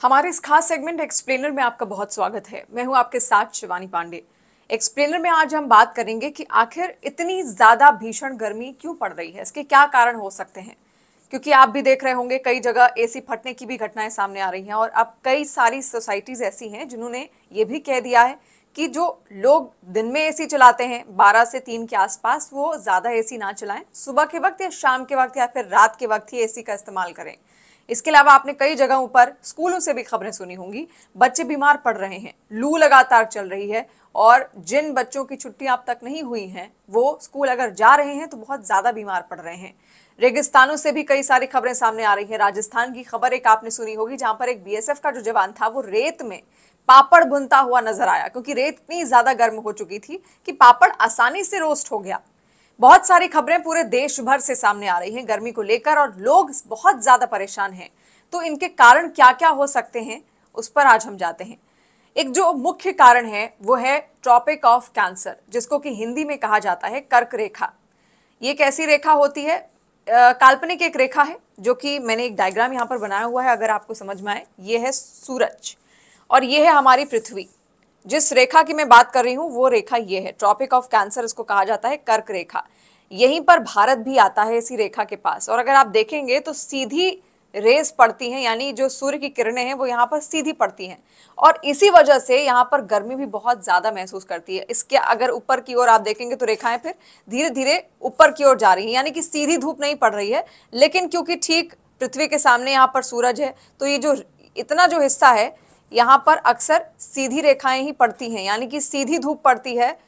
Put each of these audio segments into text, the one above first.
हमारे इस खास सेगमेंट एक्सप्लेनर में आपका बहुत स्वागत है। मैं हूं आपके साथ शिवानी पांडे। एक्सप्लेनर में आज हम बात करेंगे कि आखिर इतनी ज्यादा भीषण गर्मी क्यों पड़ रही है, इसके क्या कारण हो सकते हैं। क्योंकि आप भी देख रहे होंगे कई जगह एसी फटने की भी घटनाएं सामने आ रही हैं और अब कई सारी सोसाइटीज ऐसी हैं जिन्होंने ये भी कह दिया है कि जो लोग दिन में एसी चलाते हैं 12 से 3 के आसपास, वो ज्यादा एसी ना चलाएं, सुबह के वक्त या शाम के वक्त या फिर रात के वक्त ही एसी का इस्तेमाल करें। इसके अलावा आपने कई जगहों पर स्कूलों से भी खबरें सुनी होंगी, बच्चे बीमार पड़ रहे हैं, लू लगातार चल रही है और जिन बच्चों की छुट्टियां अब तक नहीं हुई हैं वो स्कूल अगर जा रहे हैं तो बहुत ज्यादा बीमार पड़ रहे हैं। रेगिस्तानों से भी कई सारी खबरें सामने आ रही हैं। राजस्थान की खबर एक आपने सुनी होगी जहां पर एक बीएसएफ का जो जवान था वो रेत में पापड़ बुनता हुआ नजर आया, क्योंकि रेत इतनी ज्यादा गर्म हो चुकी थी कि पापड़ आसानी से रोस्ट हो गया। बहुत सारी खबरें पूरे देश भर से सामने आ रही हैं गर्मी को लेकर और लोग बहुत ज्यादा परेशान हैं। तो इनके कारण क्या क्या हो सकते हैं उस पर आज हम जाते हैं। एक जो मुख्य कारण है वो है ट्रॉपिक ऑफ कैंसर, जिसको कि हिंदी में कहा जाता है कर्क रेखा। ये एक ऐसी रेखा होती है, काल्पनिक एक रेखा है, जो कि मैंने एक डायग्राम यहाँ पर बनाया हुआ है, अगर आपको समझ में आए। ये है सूरज और ये है हमारी पृथ्वी। जिस रेखा की मैं बात कर रही हूं वो रेखा ये है, ट्रॉपिक ऑफ कैंसर इसको कहा जाता है, कर्क रेखा। यहीं पर भारत भी आता है इसी रेखा के पास। और अगर आप देखेंगे तो सीधी रेस पड़ती हैं, यानी जो सूर्य की किरणें हैं वो यहाँ पर सीधी पड़ती हैं और इसी वजह से यहाँ पर गर्मी भी बहुत ज्यादा महसूस करती है। इसके अगर ऊपर की ओर आप देखेंगे तो रेखाएं फिर धीरे धीरे ऊपर की ओर जा रही हैं, यानी कि सीधी धूप नहीं पड़ रही है, लेकिन क्योंकि ठीक पृथ्वी के सामने यहाँ पर सूरज है तो ये जो इतना जो हिस्सा है यहाँ पर अक्सर सीधी रेखाएं ही पड़ती हैं, यानी कि सीधी धूप पड़ती है।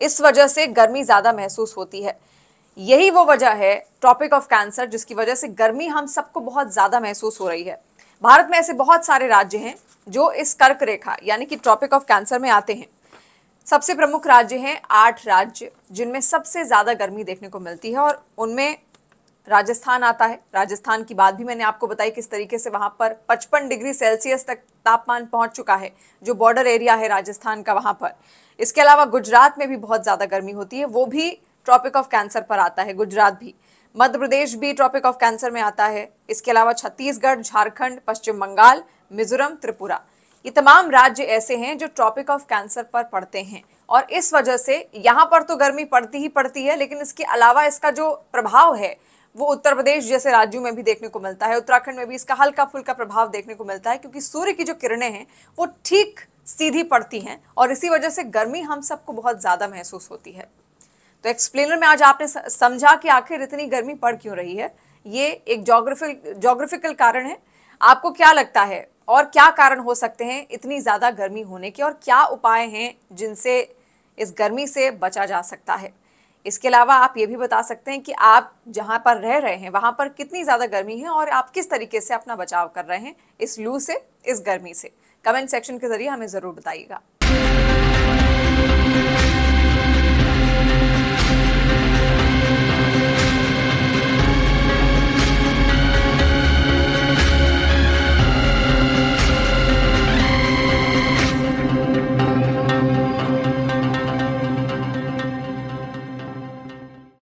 इस वजह से गर्मी ज्यादा महसूस होती है। यही वो वजह है ट्रॉपिक ऑफ कैंसर, जिसकी वजह से गर्मी हम सबको बहुत ज्यादा महसूस हो रही है। भारत में ऐसे बहुत सारे राज्य हैं जो इस कर्क रेखा यानी कि ट्रॉपिक ऑफ कैंसर में आते हैं। सबसे प्रमुख राज्य हैं 8 राज्य जिनमें सबसे ज्यादा गर्मी देखने को मिलती है और उनमें राजस्थान आता है। राजस्थान की बात भी मैंने आपको बताई किस तरीके से वहां पर 55 डिग्री सेल्सियस तक तापमान पहुंच चुका है, जो बॉर्डर एरिया है राजस्थान का वहां पर। इसके अलावा गुजरात में भी बहुत ज्यादा गर्मी होती है, वो भी ट्रॉपिक ऑफ कैंसर पर आता है, गुजरात भी। मध्य प्रदेश भी ट्रॉपिक ऑफ कैंसर में आता है। इसके अलावा छत्तीसगढ़, झारखंड, पश्चिम बंगाल, मिजोरम, त्रिपुरा, ये तमाम राज्य ऐसे हैं जो ट्रॉपिक ऑफ कैंसर पर पड़ते हैं। और इस वजह से यहाँ पर तो गर्मी पड़ती ही पड़ती है, लेकिन इसके अलावा इसका जो प्रभाव है वो उत्तर प्रदेश जैसे राज्यों में भी देखने को मिलता है। उत्तराखंड में भी इसका हल्का फुल्का प्रभाव देखने को मिलता है, क्योंकि सूर्य की जो किरणें हैं वो ठीक सीधी पड़ती हैं और इसी वजह से गर्मी हम सबको बहुत ज्यादा महसूस होती है। तो एक्सप्लेनर में आज आपने समझा कि आखिर इतनी गर्मी पड़ क्यों रही है। ये एक जोग्राफिकल कारण है। आपको क्या लगता है और क्या कारण हो सकते हैं इतनी ज्यादा गर्मी होने के, और क्या उपाय हैं जिनसे इस गर्मी से बचा जा सकता है। इसके अलावा आप ये भी बता सकते हैं कि आप जहां पर रह रहे हैं वहां पर कितनी ज्यादा गर्मी है और आप किस तरीके से अपना बचाव कर रहे हैं इस लू से, इस गर्मी से। कमेंट सेक्शन के जरिए हमें जरूर बताइएगा।